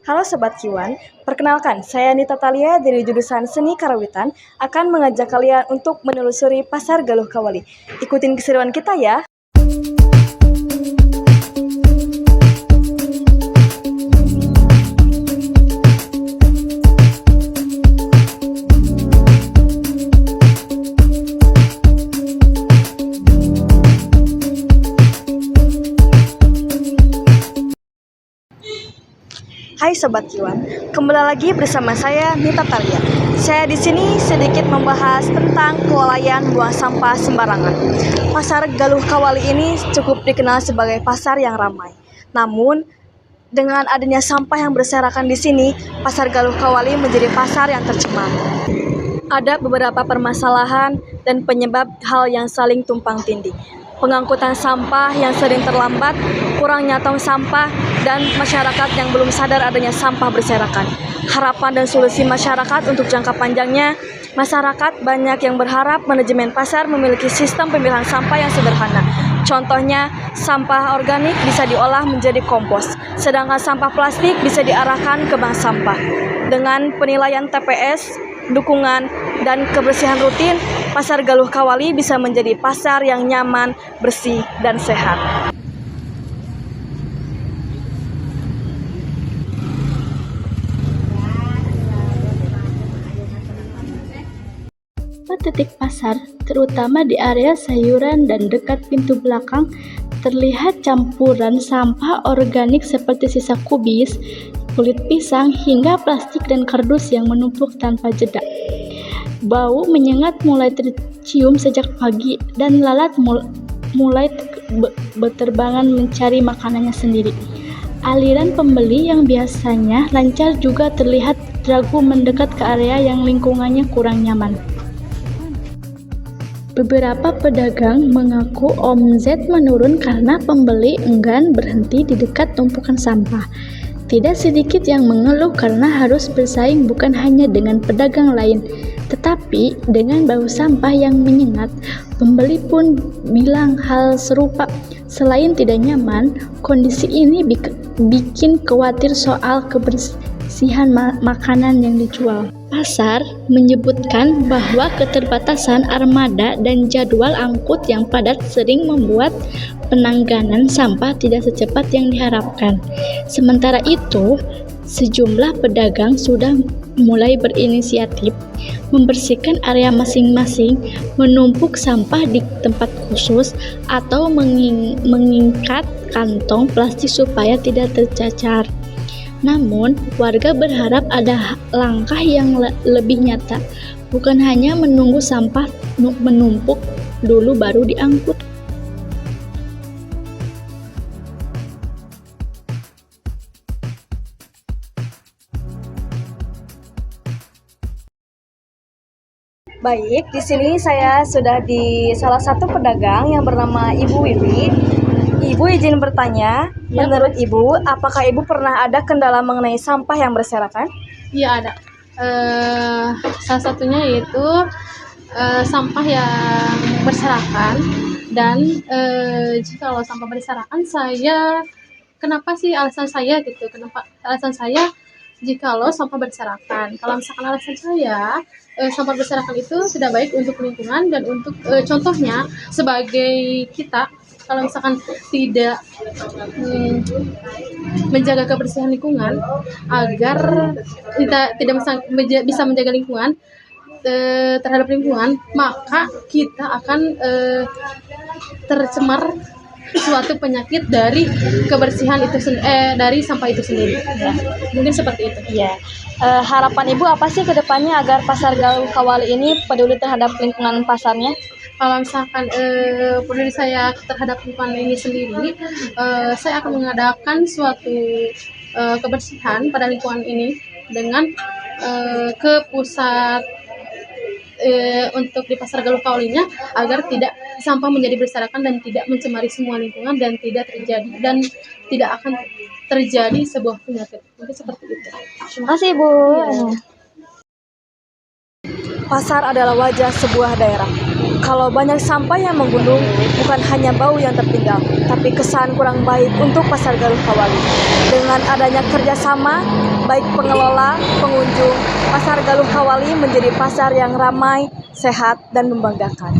Halo Sobat Kiwan, perkenalkan saya Nita Talia dari jurusan Seni Karawitan akan mengajak kalian untuk menelusuri Pasar Galuh Kawali. Ikutin keseruan kita ya! Hai Sobat Kiwan, kembali lagi bersama saya Nita Talia. Saya di sini sedikit membahas tentang kelalaian buang sampah sembarangan. Pasar Galuh Kawali ini cukup dikenal sebagai pasar yang ramai. Namun, dengan adanya sampah yang berserakan di sini, Pasar Galuh Kawali menjadi pasar yang tercemar. Ada beberapa permasalahan dan penyebab hal yang saling tumpang tindih. Pengangkutan sampah yang sering terlambat, kurangnya tong sampah, dan masyarakat yang belum sadar adanya sampah berserakan. Harapan dan solusi masyarakat untuk jangka panjangnya, masyarakat banyak yang berharap manajemen pasar memiliki sistem pemilahan sampah yang sederhana. Contohnya, sampah organik bisa diolah menjadi kompos, sedangkan sampah plastik bisa diarahkan ke bank sampah. Dengan penilaian TPS, dukungan, dan kebersihan rutin, Pasar Galuh Kawali bisa menjadi pasar yang nyaman, bersih, dan sehat. Titik pasar, terutama di area sayuran dan dekat pintu belakang, terlihat campuran sampah organik seperti sisa kubis, kulit pisang, hingga plastik dan kardus yang menumpuk tanpa jeda. Bau menyengat mulai tercium sejak pagi, dan lalat mulai berterbangan mencari makanannya sendiri. Aliran pembeli yang biasanya lancar juga terlihat ragu mendekat ke area yang lingkungannya kurang nyaman. Beberapa pedagang mengaku omzet menurun karena pembeli enggan berhenti di dekat tumpukan sampah. Tidak sedikit yang mengeluh karena harus bersaing bukan hanya dengan pedagang lain, tetapi dengan bau sampah yang menyengat. Pembeli pun bilang hal serupa. Selain tidak nyaman, kondisi ini bikin khawatir soal kebersihan makanan yang dijual. Pasar menyebutkan bahwa keterbatasan armada dan jadwal angkut yang padat sering membuat penanganan sampah tidak secepat yang diharapkan. Sementara itu, sejumlah pedagang sudah mulai berinisiatif membersihkan area masing-masing, menumpuk sampah di tempat khusus, atau mengikat kantong plastik supaya tidak tercacar. Namun, warga berharap ada langkah yang lebih nyata, bukan hanya menunggu sampah menumpuk dulu baru diangkut. Baik, di sini saya sudah di salah satu pedagang yang bernama Ibu Wiwi. Ibu izin bertanya, menurut Ibu, apakah Ibu pernah ada kendala mengenai sampah yang berserakan? Iya ada. Salah satunya yaitu sampah yang berserakan dan jika sampah berserakan kenapa sih alasan saya gitu? Kenapa alasan saya jikalau sampah berserakan? Kalau misalkan alasan saya sampah berserakan itu tidak baik untuk lingkungan dan untuk contohnya sebagai kita. Kalau misalkan tidak menjaga kebersihan lingkungan agar kita tidak bisa menjaga lingkungan terhadap lingkungan, maka kita akan tercemar suatu penyakit dari kebersihan itu dari sampah itu sendiri. Ya, mungkin seperti itu. Ya. Harapan Ibu apa sih ke depannya agar Pasar Galuh Kawali ini peduli terhadap lingkungan pasarnya? Kalau misalkan peduli saya terhadap lingkungan ini sendiri, saya akan mengadakan suatu kebersihan pada lingkungan ini dengan ke pusat untuk di Pasar Galuh Kawalinya agar tidak sampah menjadi berserakan dan tidak mencemari semua lingkungan dan tidak akan terjadi sebuah penyakit. Mungkin seperti itu. Terima kasih Ibu. Ya. Pasar adalah wajah sebuah daerah. Kalau banyak sampah yang menggunung, bukan hanya bau yang tertinggal, tapi kesan kurang baik untuk Pasar Galuh Kawali. Dengan adanya kerjasama, baik pengelola, pengunjung, Pasar Galuh Kawali menjadi pasar yang ramai, sehat, dan membanggakan.